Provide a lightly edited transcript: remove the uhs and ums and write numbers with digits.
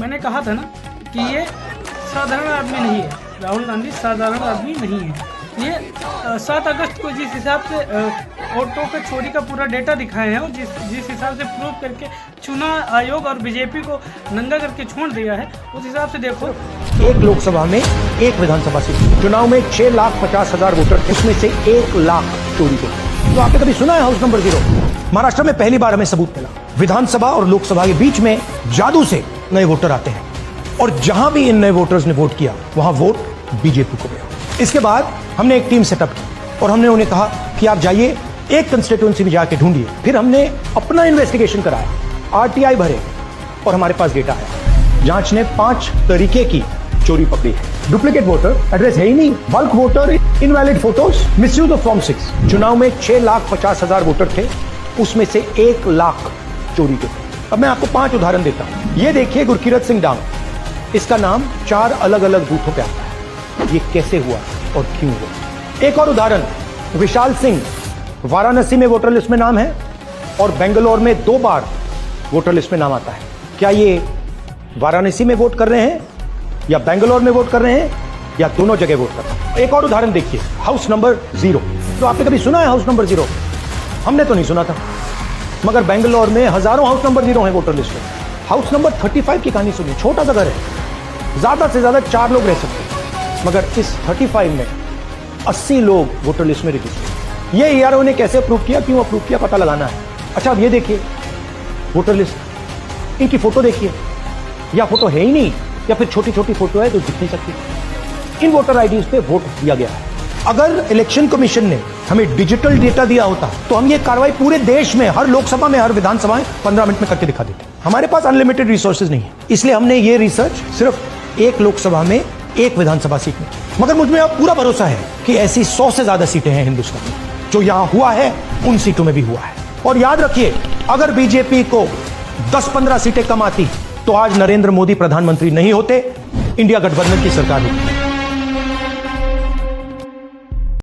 मैंने कहा था ना कि ये साधारण आदमी नहीं है, राहुल गांधी साधारण आदमी नहीं है। ये 7 अगस्त को जिस हिसाब से ऑटो के चोरी का पूरा डेटा दिखाए हैं और जिस हिसाब से प्रूव करके चुनाव आयोग और बीजेपी को नंगा करके छोड़ दिया है, उस हिसाब से देखो। एक लोकसभा में एक विधानसभा सीट चुनाव में 6,50,000 वोटर थे, उसमें से 1 लाख चोरी थे। तो आपने कभी सुना है हाउस नंबर 0? महाराष्ट्र में पहली बार हमें सबूत मिला। विधानसभा और लोकसभा के बीच में जादू से नए वोटर आते हैं और जहां भी इन नए वोटर्स ने वोट किया वहां वोट बीजेपी को गया। इसके बाद हमने एक टीम सेटअप की और हमने उन्हें कहा कि आप जाइए एक कंस्टिट्यूएंसी में जाके ढूंढिए। फिर हमने अपना इन्वेस्टिगेशन कराया, आरटीआई भरे और हमारे पास डेटा आया। जांच ने 5 तरीके की चोरी पकड़ी है। डुप्लीकेट वोटर, एड्रेस है ही नहीं, bulk voter, invalid photos, misuse of form 6। चुनाव में 6,50,000 वोटर थे, उसमें से 1 लाख चोरी के थे। अब मैं आपको 5 उदाहरण देता हूं। ये देखिए गुरकीरत सिंह डांग, इसका नाम 4 अलग अलग बूथों पे आता है। ये कैसे हुआ और क्यों हुआ? एक और उदाहरण, विशाल सिंह, वाराणसी में वोटर लिस्ट में नाम है और बेंगलोर में 2 बार वोटर लिस्ट में नाम आता है। क्या ये वाराणसी में वोट कर रहे हैं या बेंगलोर में वोट कर रहे हैं या दोनों जगह वोट कर रहे हैं? एक और उदाहरण देखिए, हाउस नंबर 0। तो आपने कभी सुना है हाउस नंबर 0? हमने तो नहीं सुना था, मगर बेंगलोर में हजारों हाउस नंबर 0 हैं वोटर लिस्ट में। हाउस नंबर 35 की कहानी सुनिए। छोटा सा घर है, ज्यादा से ज्यादा 4 लोग रह सकते हैं, मगर इस 35 में 80 लोग वोटर लिस्ट में रजिस्टर। ये ईआरओ ने कैसे अप्रूव किया, क्यों अप्रूव किया, पता लगाना है। अच्छा, अब ये देखिए वोटर लिस्ट, इनकी फोटो देखिए, या फोटो है ही नहीं या फिर छोटी छोटी फोटो है तो दिख नहीं सकती। इन वोटर आईडीज पे वोट दिया गया है। अगर इलेक्शन कमीशन ने हमें डिजिटल डेटा दिया होता तो हम ये कार्रवाई पूरे देश में, हर लोकसभा में, हर विधानसभा में 15 मिनट में करके दिखा देते। हमारे पास अनलिमिटेड रिसोर्सेज नहीं है, इसलिए हमने ये रिसर्च सिर्फ एक लोकसभा में एक विधानसभा सीट में की। मगर मुझमें अब पूरा भरोसा है कि ऐसी 100 से ज्यादा सीटें हैं हिंदुस्तान में। जो यहां हुआ है उन सीटों में भी हुआ है। और याद रखिए, अगर बीजेपी को 10-15 सीटें कम आती तो आज नरेंद्र मोदी प्रधानमंत्री नहीं होते, इंडिया गठबंधन की सरकार होती।